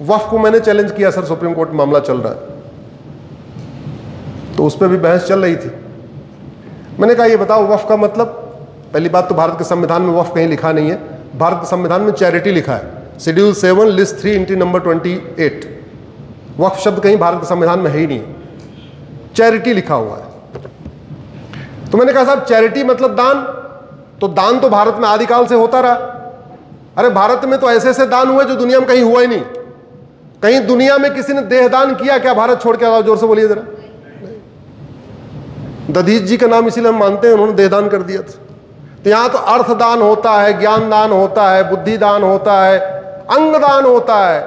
वक्फ को मैंने चैलेंज किया, सर सुप्रीम कोर्ट में मामला चल रहा है, तो उस पर भी बहस चल रही थी। मैंने कहा ये बताओ वक्फ का मतलब, पहली बात तो भारत के संविधान में वक्फ कहीं लिखा नहीं है। भारत के संविधान में चैरिटी लिखा है, शेड्यूल 7 लिस्ट 3 एंट्री नंबर 28। वक्फ शब्द कहीं भारत के संविधान में है ही नहीं, चैरिटी लिखा हुआ है। तो मैंने कहा साहब चैरिटी मतलब दान, तो दान तो भारत में आदिकाल से होता रहा। अरे भारत में तो ऐसे ऐसे दान हुए जो दुनिया में कहीं हुआ ही नहीं। कहीं दुनिया में किसी ने देहदान किया क्या भारत छोड़ के? आओ जोर से बोलिए जरा। दधीच जी का नाम इसीलिए हम मानते हैं, उन्होंने देहदान कर दिया था। तो यहां तो अर्थदान होता है, ज्ञान दान होता है, बुद्धि दान होता है, अंग दान होता है,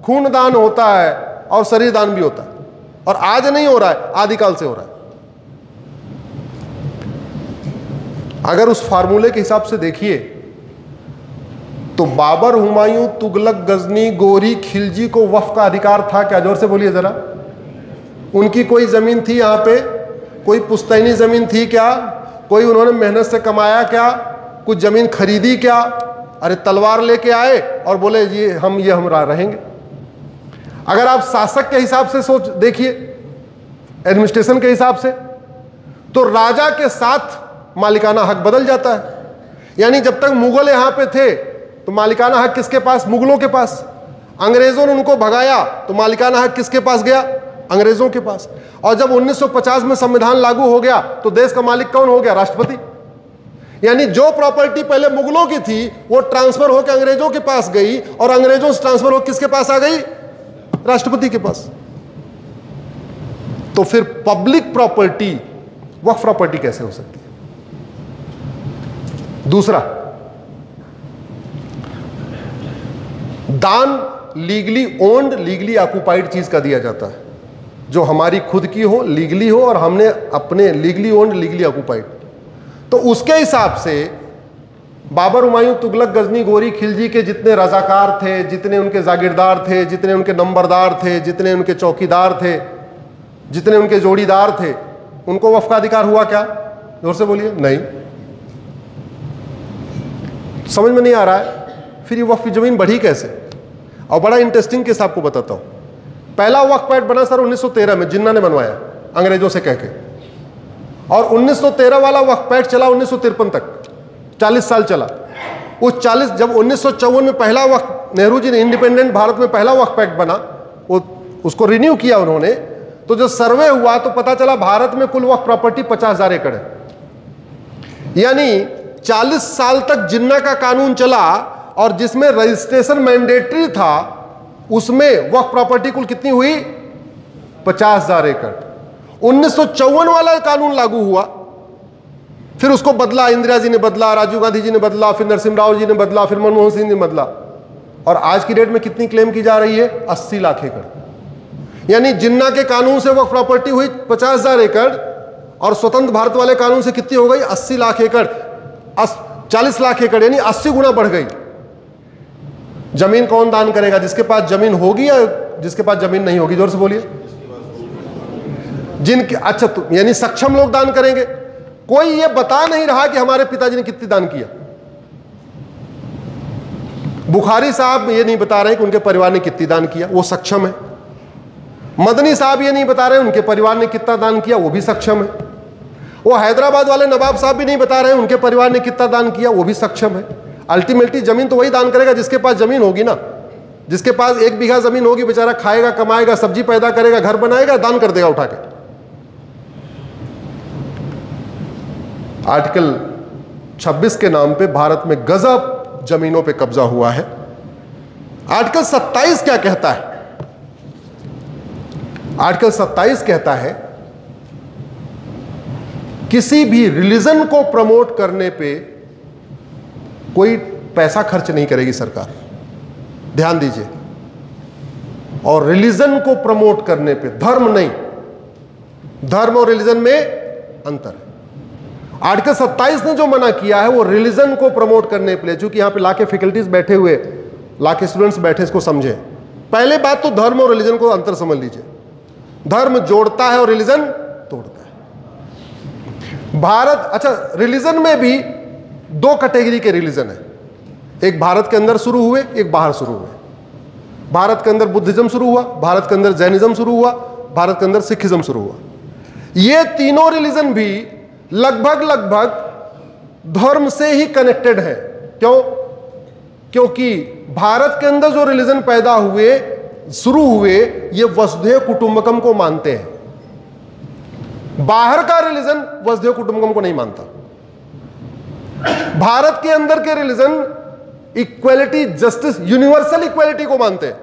खून दान होता है और शरीर दान भी होता है। और आज नहीं हो रहा है, आदिकाल से हो रहा है। अगर उस फार्मूले के हिसाब से देखिए तो बाबर, हुमायूं, तुगलक, गजनी, गोरी, खिलजी को वक्फ का अधिकार था क्या? जोर से बोलिए जरा। उनकी कोई जमीन थी यहां पे? कोई पुश्तैनी जमीन थी क्या? कोई उन्होंने मेहनत से कमाया क्या? कुछ जमीन खरीदी क्या? अरे तलवार लेके आए और बोले ये हम रहेंगे। अगर आप शासक के हिसाब से सोच देखिए, एडमिनिस्ट्रेशन के हिसाब से, तो राजा के साथ मालिकाना हक बदल जाता है। यानी जब तक मुगल यहां पे थे तो मालिकाना हक किसके पास? मुगलों के पास। अंग्रेजों ने उनको भगाया तो मालिकाना हक किसके पास गया? अंग्रेजों के पास। और जब 1950 में संविधान लागू हो गया तो देश का मालिक कौन हो गया? राष्ट्रपति। यानी जो प्रॉपर्टी पहले मुगलों की थी वो ट्रांसफर होकर अंग्रेजों के पास गई और अंग्रेजों से ट्रांसफर होकर किसके पास आ गई? राष्ट्रपति के पास। तो फिर पब्लिक प्रॉपर्टी वक्फ प्रॉपर्टी कैसे हो सकती है? दूसरा, दान लीगली ओन्ड, लीगली ऑक्युपाइड चीज का दिया जाता है, जो हमारी खुद की हो, लीगली हो, और हमने अपने लीगली ओन्ड, लीगली ऑक्युपाइड। तो उसके हिसाब से बाबर, हुमायूं, तुगलक, गजनी, गोरी, खिलजी के जितने रजाकार थे, जितने उनके जागीरदार थे, जितने उनके नंबरदार थे, जितने उनके चौकीदार थे, जितने उनके जोड़ीदार थे, उनको वक्फ का अधिकार हुआ क्या? जोर से बोलिए। नहीं। समझ में नहीं आ रहा है? फिर ये वक्फ की जमीन बढ़ी कैसे? और बड़ा इंटरेस्टिंग केस आपको बताता हूं। पहला वक्फ एक्ट बना सर 1913 में, जिन्ना ने बनवाया अंग्रेजों से कह के, और 1913 वाला वक्फ एक्ट चला 1953 तक, 40 साल चला। उस 40, जब 1954 में पहला वक्फ, नेहरू जी ने इंडिपेंडेंट भारत में पहला वक्फ एक्ट बना, वो उसको रिन्यू किया उन्होंने, तो जो सर्वे हुआ तो पता चला भारत में कुल वक्फ प्रॉपर्टी 50,000 एकड़ है। यानी 40 साल तक जिन्ना का कानून चला और जिसमें रजिस्ट्रेशन मैंडेटरी था उसमें वक्फ प्रॉपर्टी कुल कितनी हुई? 50,000 एकड़। 1954 वाला कानून लागू हुआ, फिर उसको बदला, इंदिरा जी ने बदला, राजीव गांधी जी ने बदला, फिर नरसिम्हा राव जी ने बदला, फिर मनमोहन सिंह ने बदला, और आज की डेट में कितनी क्लेम की जा रही है? 80 लाख एकड़। यानी जिन्ना के कानून से वक्फ प्रॉपर्टी हुई 50,000 एकड़ और स्वतंत्र भारत वाले कानून से कितनी हो गई? 80 लाख एकड़, 40 लाख एकड़, यानी 80 गुना बढ़ गई। जमीन कौन दान करेगा? जिसके पास जमीन होगी या जिसके पास जमीन नहीं होगी? जोर से बोलिए। जिनके, अच्छा, तो यानी सक्षम लोग दान करेंगे। कोई ये बता नहीं रहा कि हमारे पिताजी ने कितनी दान किया। बुखारी साहब ये नहीं बता रहे कि उनके परिवार ने कितनी दान किया, वो सक्षम है। मदनी साहब ये नहीं बता रहे उनके परिवार ने कितना दान किया, वो भी सक्षम है। वो हैदराबाद वाले नवाब साहब भी नहीं बता रहे उनके परिवार ने कितना दान किया, वो भी सक्षम है। अल्टीमेटली जमीन तो वही दान करेगा जिसके पास जमीन होगी ना। जिसके पास 1 बीघा जमीन होगी, बेचारा खाएगा, कमाएगा, सब्जी पैदा करेगा, घर बनाएगा, दान कर देगा उठा के। आर्टिकल 26 के नाम पे भारत में गजब जमीनों पे कब्जा हुआ है। आर्टिकल 27 क्या कहता है? आर्टिकल 27 कहता है किसी भी रिलीजन को प्रमोट करने पे कोई पैसा खर्च नहीं करेगी सरकार। ध्यान दीजिए। और रिलीजन को प्रमोट करने पे, धर्म नहीं, धर्म और रिलीजन में अंतर है। आर्टिकल 27 ने जो मना किया है वो रिलीजन को प्रमोट करने के लिए, चूंकि यहां पे ला के फैकल्टीज बैठे हुए, ला के स्टूडेंट्स बैठे, इसको समझे। पहले बात तो धर्म और रिलीजन को अंतर समझ लीजिए। धर्म जोड़ता है और रिलीजन तोड़ता है। भारत, अच्छा, रिलीजन में भी 2 कैटेगरी के रिलीजन है। एक भारत के अंदर शुरू हुए, एक बाहर शुरू हुए। भारत के अंदर बुद्धिज्म शुरू हुआ, भारत के अंदर जैनिज्म शुरू हुआ, भारत के अंदर सिखिज्म शुरू हुआ। ये तीनों रिलीजन भी लगभग धर्म से ही कनेक्टेड है। क्यों? क्योंकि भारत के अंदर जो रिलीजन पैदा हुए, शुरू हुए, ये वसुधैव कुटुंबकम को मानते हैं। बाहर का रिलीजन वसुधैव कुटुंबकम को नहीं मानता। भारत के अंदर के religion equality, justice, universal equality को मानते हैं।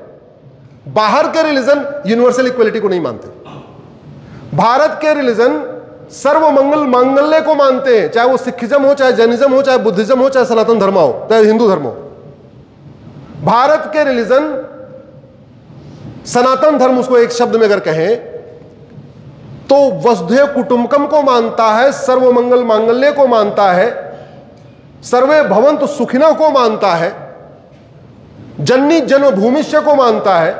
बाहर के रिलीजन यूनिवर्सल इक्वलिटी को नहीं मानते। भारत के रिलीजन सर्वमंगल मांगल्य को मानते हैं, चाहे वो सिखिज्म हो, चाहे जैनिज्म हो, चाहे बुद्धिज्म हो, चाहे सनातन धर्म हो, चाहे हिंदू धर्म हो। भारत के रिलीजन सनातन धर्म, उसको एक शब्द में अगर कहें तो वसुधैव कुटुंबकम को मानता है, सर्वमंगल मांगल्य को मानता है, सर्वे भवन्तु सुखिनः को मानता है, जननी जन्मभूमिष्य को मानता है,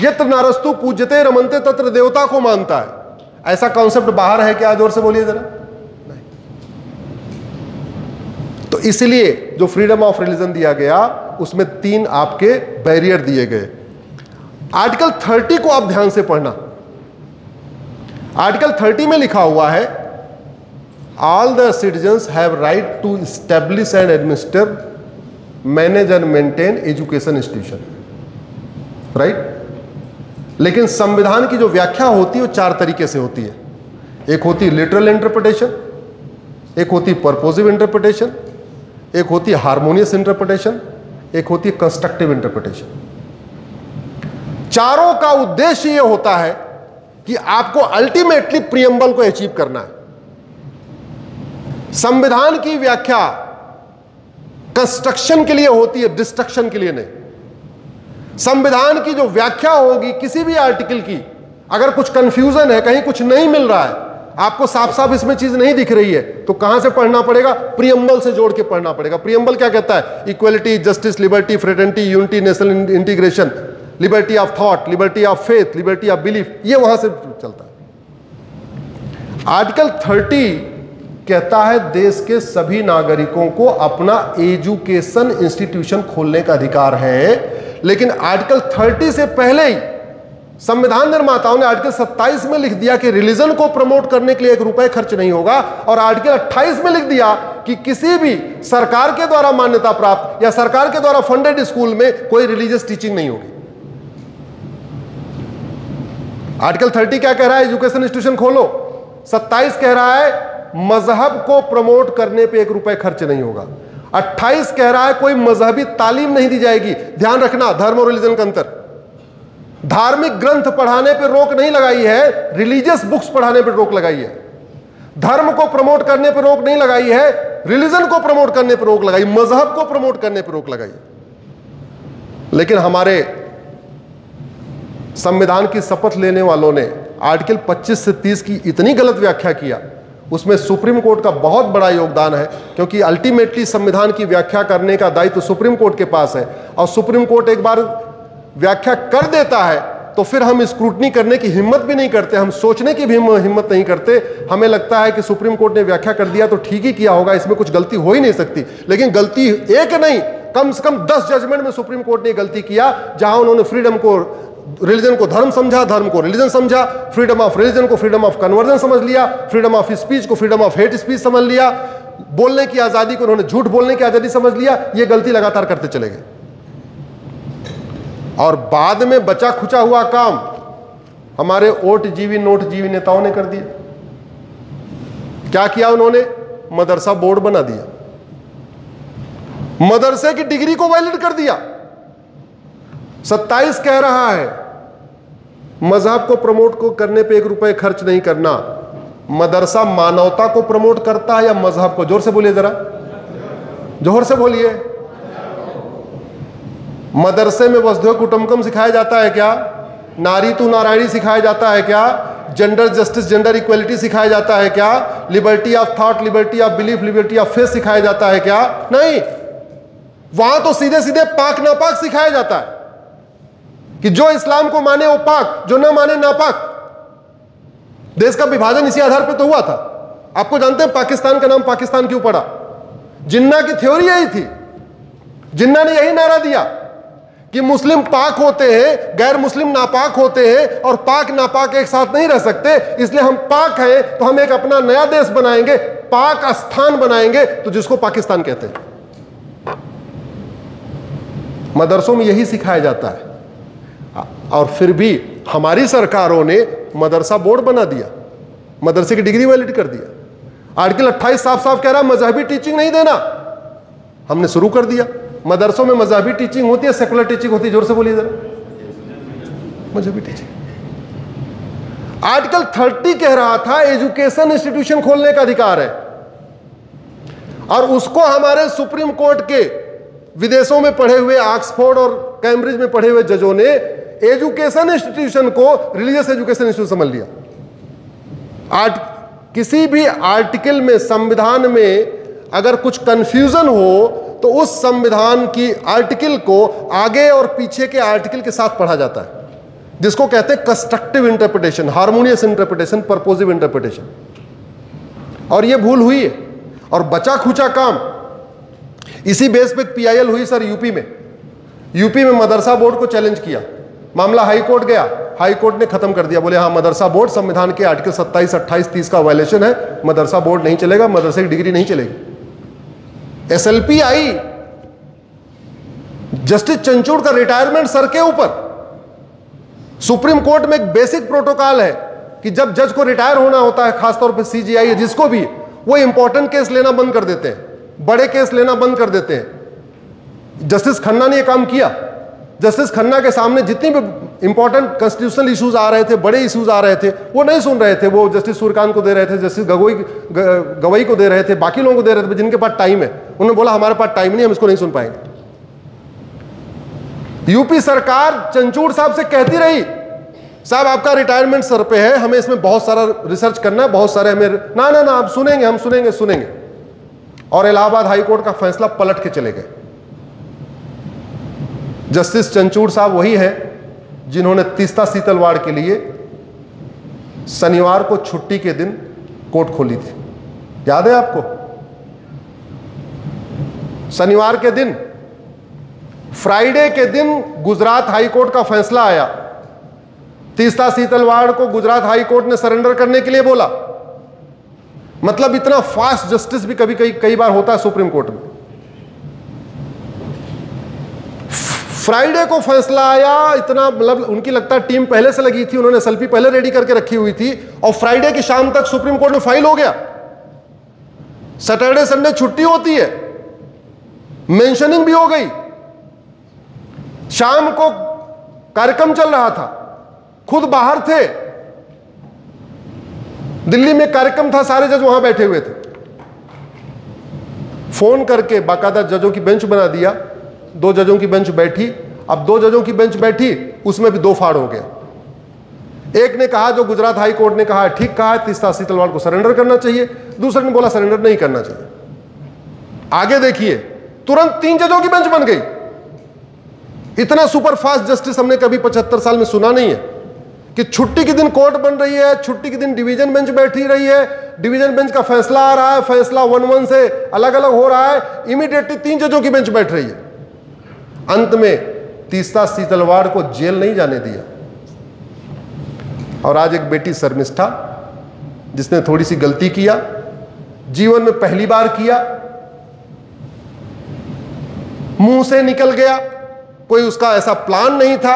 यत्र नारस्तु पूज्यते रमन्ते तत्र देवता को मानता है। ऐसा कॉन्सेप्ट बाहर है क्या? जोर से बोलिए जरा। नहीं। तो इसलिए जो फ्रीडम ऑफ रिलीजन दिया गया उसमें 3 आपके बैरियर दिए गए। आर्टिकल 30 को आप ध्यान से पढ़ना। आर्टिकल 30 में लिखा हुआ है, all the citizens have right to establish and administer, manage and maintain education institution, right. लेकिन संविधान की जो व्याख्या होती है वो 4 तरीके से होती है। एक होती है लिटरल इंटरप्रिटेशन, एक होती है पर्पोजिव इंटरप्रिटेशन, एक होती है हार्मोनियस इंटरप्रिटेशन, एक होती है कंस्ट्रक्टिव इंटरप्रिटेशन। चारों का उद्देश्य यह होता है कि आपको अल्टीमेटली प्रियम्बल को अचीव करना है। संविधान की व्याख्या कंस्ट्रक्शन के लिए होती है, डिस्ट्रक्शन के लिए नहीं। संविधान की जो व्याख्या होगी किसी भी आर्टिकल की, अगर कुछ कंफ्यूजन है, कहीं कुछ नहीं मिल रहा है, आपको साफ साफ इसमें चीज नहीं दिख रही है, तो कहां से पढ़ना पड़ेगा? प्रियम्बल से जोड़ के पढ़ना पड़ेगा। प्रियम्बल क्या कहता है? Equality, justice, liberty, fraternity, unity, national integration, liberty of thought, liberty of faith, liberty of belief, ये वहां से चलता है। आर्टिकल 30 कहता है देश के सभी नागरिकों को अपना एजुकेशन इंस्टीट्यूशन खोलने का अधिकार है। लेकिन आर्टिकल 30 से पहले ही संविधान निर्माताओं ने आर्टिकल 27 में लिख दिया कि रिलीजन को प्रमोट करने के लिए 1 रुपए खर्च नहीं होगा, और आर्टिकल 28 में लिख दिया कि किसी भी सरकार के द्वारा मान्यता प्राप्त या सरकार के द्वारा फंडेड स्कूल में कोई रिलीजियस टीचिंग नहीं होगी। आर्टिकल 30 क्या कह रहा है? एजुकेशन इंस्टीट्यूशन खोलो। 27 कह रहा है मजहब को प्रमोट करने पे 1 रुपए खर्च नहीं होगा। 28 कह रहा है कोई मजहबी तालीम नहीं दी जाएगी। ध्यान रखना, धर्म और रिलीजन का अंतर। धार्मिक ग्रंथ पढ़ाने पर रोक नहीं लगाई है, रिलीजियस बुक्स पढ़ाने पर रोक लगाई है। धर्म को प्रमोट करने पर रोक नहीं लगाई है, रिलीजन को प्रमोट करने पर रोक लगाई, मजहब को प्रमोट करने पर रोक लगाई। लेकिन हमारे संविधान की शपथ लेने वालों ने आर्टिकल 25 से 30 की इतनी गलत व्याख्या किया, उसमें सुप्रीम कोर्ट का बहुत बड़ा योगदान है, क्योंकि अल्टीमेटली संविधान की व्याख्या करने का दायित्व सुप्रीम कोर्ट के पास है। और सुप्रीम कोर्ट एक बार व्याख्या कर देता है तो फिर हम स्क्रूटनी करने की हिम्मत भी नहीं करते, हम सोचने की भी हिम्मत नहीं करते। हमें लगता है कि सुप्रीम कोर्ट ने व्याख्या कर दिया तो ठीक ही किया होगा, इसमें कुछ गलती हो ही नहीं सकती। लेकिन गलती एक नहीं, कम से कम 10 जजमेंट में सुप्रीम कोर्ट ने गलती किया, जहां उन्होंने फ्रीडम को, रिलीजन को धर्म समझा, धर्म को रिलीजन समझा, फ्रीडम ऑफ रिलीजन को फ्रीडम ऑफ कन्वर्जन समझ लिया, फ्रीडम ऑफ स्पीच को फ्रीडम ऑफ हेट स्पीच समझ लिया, बोलने की आजादी को उन्होंने झूठ बोलने की आजादी समझ लिया। ये गलती लगातार करते चले गए, और बाद में बचा खुचा हुआ काम हमारे ओट जीवी नोट जीवी नेताओं ने कर दिया। क्या किया उन्होंने? मदरसा बोर्ड बना दिया, मदरसे की डिग्री को वैलिड कर दिया। 27 कह रहा है मजहब को प्रमोट को करने पे 1 रुपए खर्च नहीं करना। मदरसा मानवता को प्रमोट करता है या मजहब को? जोर से बोलिए जरा, जोर से बोलिए। मदरसे में वसुधैव कुटुंबकम सिखाया जाता है क्या? नारी तू नारायणी सिखाया जाता है क्या? जेंडर जस्टिस, जेंडर इक्वलिटी सिखाया जाता है क्या? Liberty of thought, liberty of belief, liberty of faith सिखाया जाता है क्या? नहीं। वहां तो सीधे सीधे पाक नापाक सिखाया जाता है कि जो इस्लाम को माने वो पाक, जो ना माने नापाक। देश का विभाजन इसी आधार पर तो हुआ था। आपको जानते हैं पाकिस्तान का नाम पाकिस्तान क्यों पड़ा? जिन्ना की थ्योरी यही थी। जिन्ना ने यही नारा दिया कि मुस्लिम पाक होते हैं, गैर मुस्लिम नापाक होते हैं, और पाक नापाक एक साथ नहीं रह सकते। इसलिए हम पाक हैं तो हम एक अपना नया देश बनाएंगे, पाक स्थान बनाएंगे, तो जिसको पाकिस्तान कहते हैं। मदरसों में यही सिखाया जाता है। और फिर भी हमारी सरकारों ने मदरसा बोर्ड बना दिया, मदरसे की डिग्री वैलिड कर दिया। आर्टिकल 28 साफ साफ कह रहा है मजहबी टीचिंग नहीं देना। हमने शुरू कर दिया। मदरसों में मजहबी टीचिंग होती है, सेकुलर टीचिंग होती है? जोर से बोलिए जरा। मजहबी टीचिंग। आर्टिकल 30 कह रहा था एजुकेशन इंस्टीट्यूशन खोलने का अधिकार है, और उसको हमारे सुप्रीम कोर्ट के विदेशों में पढ़े हुए, ऑक्सफोर्ड और कैम्ब्रिज में पढ़े हुए जजों ने एजुकेशन इंस्टीट्यूशन को रिलीजियस एजुकेशन इंस्टीट्यूशन समझ लिया। किसी भी आर्टिकल में, संविधान में अगर कुछ कंफ्यूजन हो तो उस संविधान की आर्टिकल को आगे और पीछे के आर्टिकल के साथ पढ़ा जाता है, जिसको कहते हैं constructive interpretation, harmonious interpretation, purposive interpretation. और यह भूल हुई है, और बचा खुचा काम इसी बेस पे PIL हुई सर यूपी में। यूपी में मदरसा बोर्ड को चैलेंज किया, मामला हाई कोर्ट गया, हाई कोर्ट ने खत्म कर दिया। बोले हाँ, मदरसा बोर्ड संविधान के आर्टिकल 27, 28, 30 का वायलेशन है, मदरसा बोर्ड नहीं चलेगा, मदरसे की डिग्री नहीं चलेगी। SLP आई, जस्टिस चंचूड़ का रिटायरमेंट सर के ऊपर। सुप्रीम कोर्ट में एक बेसिक प्रोटोकॉल है कि जब जज को रिटायर होना होता है, खासतौर पर CJI है जिसको भी, वो इंपॉर्टेंट केस लेना बंद कर देते हैं, बड़े केस लेना बंद कर देते हैं। जस्टिस खन्ना ने यह काम किया। जस्टिस खन्ना के सामने जितनी भी इंपॉर्टेंट कॉन्स्टिट्यूशनल इश्यूज आ रहे थे, बड़े इश्यूज आ रहे थे, वो नहीं सुन रहे थे। वो जस्टिस सूर्यकांत को दे रहे थे, जस्टिस गवई को दे रहे थे, बाकी लोगों को दे रहे थे जिनके पास टाइम है। उन्होंने बोला हमारे पास टाइम नहीं, हम इसको नहीं सुन पाएंगे। यूपी सरकार चंचूड़ साहब से कहती रही, साहब आपका रिटायरमेंट सर पे है, हमें इसमें बहुत सारा रिसर्च करना है, बहुत सारे हमें ना ना ना आप सुनेंगे, हम सुनेंगे सुनेंगे। और इलाहाबाद हाई कोर्ट का फैसला पलट के चले गए। जस्टिस चंचूड़ साहब वही है जिन्होंने तीस्ता सीतलवाड़ के लिए शनिवार को छुट्टी के दिन कोर्ट खोली थी, याद है आपको? शनिवार के दिन, फ्राइडे के दिन गुजरात हाई कोर्ट का फैसला आया। तीस्ता सीतलवाड़ को गुजरात हाई कोर्ट ने सरेंडर करने के लिए बोला। मतलब इतना फास्ट जस्टिस भी कई बार होता है सुप्रीम कोर्ट में। फ्राइडे को फैसला आया, इतना मतलब उनकी लगता है टीम पहले से लगी थी, उन्होंने SLP पहले रेडी करके रखी हुई थी, और फ्राइडे की शाम तक सुप्रीम कोर्ट में फाइल हो गया। सैटरडे संडे छुट्टी होती है, मेंशनिंग भी हो गई। शाम को कार्यक्रम चल रहा था, खुद बाहर थे, दिल्ली में कार्यक्रम था, सारे जज वहां बैठे हुए थे। फोन करके बाकायदा जजों की बेंच बना दिया, 2 जजों की बेंच बैठी। अब 2 जजों की बेंच बैठी, उसमें भी 2 फाड़ हो गया। एक ने कहा, जो गुजरात हाई कोर्ट ने कहा ठीक कहा है, तीस्ता सीतलवाड़ को सरेंडर करना चाहिए। दूसरे ने बोला सरेंडर नहीं करना चाहिए। आगे देखिए, तुरंत 3 जजों की बेंच बन गई। इतना सुपर फास्ट जस्टिस हमने कभी 75 साल में सुना नहीं है कि छुट्टी के दिन कोर्ट बन रही है, छुट्टी के दिन डिवीजन बेंच बैठी रही है, डिवीजन बेंच का फैसला आ रहा है, फैसला 1-1 से अलग अलग हो रहा है, इमीडिएटली 3 जजों की बेंच बैठ रही है। अंत में तीस्ता सीतलवाड़ को जेल नहीं जाने दिया। और आज एक बेटी शर्मिष्ठा, जिसने थोड़ी सी गलती किया, जीवन में पहली बार किया, मुंह से निकल गया, कोई उसका ऐसा प्लान नहीं था,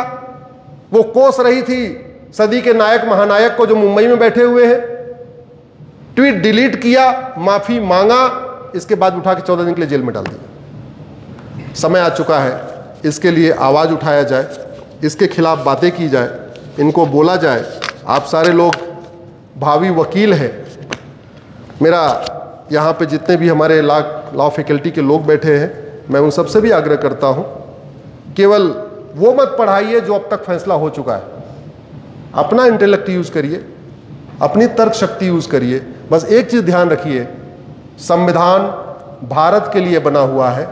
वो कोस रही थी सदी के नायक महानायक को जो मुंबई में बैठे हुए हैं। ट्वीट डिलीट किया, माफी मांगा, इसके बाद उठा के 14 दिन के लिए जेल में डाल दिया। समय आ चुका है, इसके लिए आवाज उठाया जाए, इसके खिलाफ बातें की जाए, इनको बोला जाए। आप सारे लोग भावी वकील हैं। मेरा यहाँ पे जितने भी हमारे लॉ फैकल्टी के लोग बैठे हैं, मैं उन सबसे भी आग्रह करता हूँ, केवल वो मत पढ़ाइए जो अब तक फैसला हो चुका है। अपना इंटेलेक्ट यूज करिए, अपनी तर्क शक्ति यूज करिए। बस एक चीज ध्यान रखिए, संविधान भारत के लिए बना हुआ है,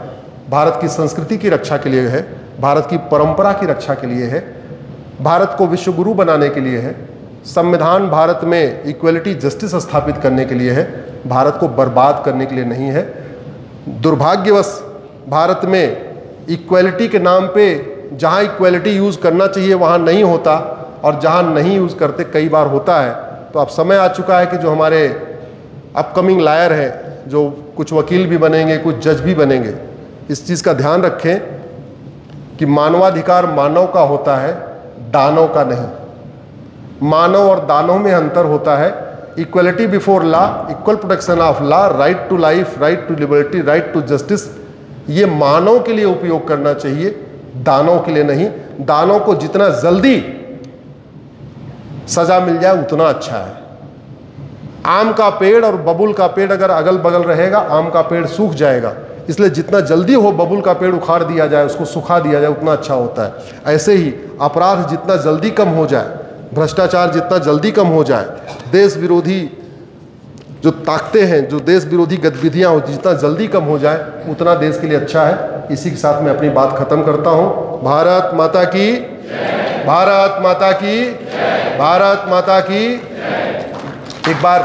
भारत की संस्कृति की रक्षा के लिए है, भारत की परंपरा की रक्षा के लिए है, भारत को विश्व गुरु बनाने के लिए है। संविधान भारत में इक्वलिटी जस्टिस स्थापित करने के लिए है, भारत को बर्बाद करने के लिए नहीं है। दुर्भाग्यवश भारत में इक्वलिटी के नाम पे जहां इक्वलिटी यूज करना चाहिए वहां नहीं होता, और जहां नहीं यूज करते कई बार होता है। तो अब समय आ चुका है कि जो हमारे अपकमिंग लॉयर हैं, जो कुछ वकील भी बनेंगे, कुछ जज भी बनेंगे, इस चीज का ध्यान रखें कि मानवाधिकार मानव का होता है, दानव का नहीं। मानव और दानव में अंतर होता है। Equality before law, equal protection of law, right to life, right to liberty, right to justice, ये मानव के लिए उपयोग करना चाहिए, दानव के लिए नहीं। दानव को जितना जल्दी सजा मिल जाए उतना अच्छा है। आम का पेड़ और बबुल का पेड़ अगर अगल बगल रहेगा, आम का पेड़ सूख जाएगा, इसलिए जितना जल्दी हो बबुल का पेड़ उखाड़ दिया जाए, उसको सुखा दिया जाए, उतना अच्छा होता है। ऐसे ही अपराध जितना जल्दी कम हो जाए, भ्रष्टाचार जितना जल्दी कम हो जाए, देश विरोधी जो ताकतें हैं, जो देश विरोधी गतिविधियां होती, जितना जल्दी कम हो जाए उतना देश के लिए अच्छा है। इसी के साथ मैं अपनी बात खत्म करता हूं। भारत माता की, भारत माता की, भारत माता की। एक बार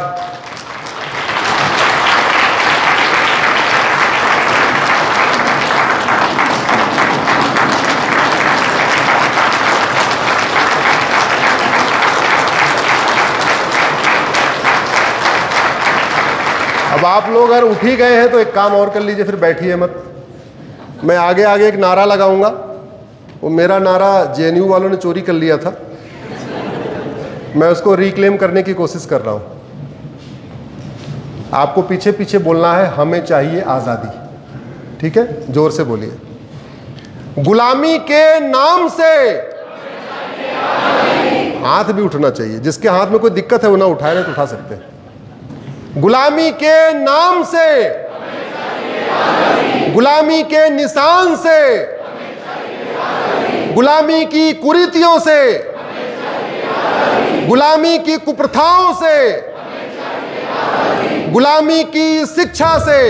अब आप लोग अगर उठ ही गए हैं तो एक काम और कर लीजिए, फिर बैठिए मत। मैं आगे आगे एक नारा लगाऊंगा, वो मेरा नारा जेएनयू वालों ने चोरी कर लिया था, मैं उसको रिक्लेम करने की कोशिश कर रहा हूं। आपको पीछे पीछे बोलना है, हमें चाहिए आजादी। ठीक है, जोर से बोलिए। गुलामी के नाम से, हाथ भी उठना चाहिए, जिसके हाथ में कोई दिक्कत है वो ना उठाए, नहीं तो उठा सकते हैं। गुलामी के नाम से, गुलामी के निशान से, गुलामी की कुरीतियों से, गुलामी की कुप्रथाओं से, गुलामी की शिक्षा से,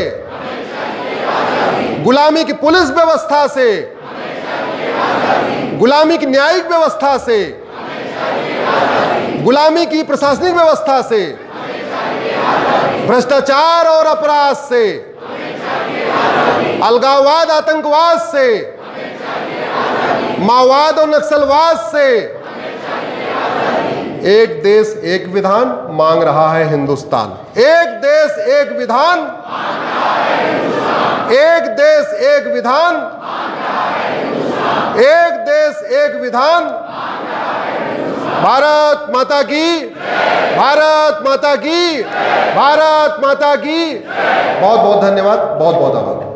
गुलामी की पुलिस व्यवस्था से, गुलामी की न्यायिक व्यवस्था से, गुलामी की प्रशासनिक व्यवस्था से, भ्रष्टाचार और अपराध से, अलगाववाद आतंकवाद से, माओवाद और नक्सलवाद से। एक देश एक विधान मांग रहा है हिंदुस्तान। एक देश एक विधान, एक देश एक विधान, एक देश एक विधान। भारत माता की, भारत माता की, भारत माता की। बहुत बहुत धन्यवाद, बहुत बहुत आभार।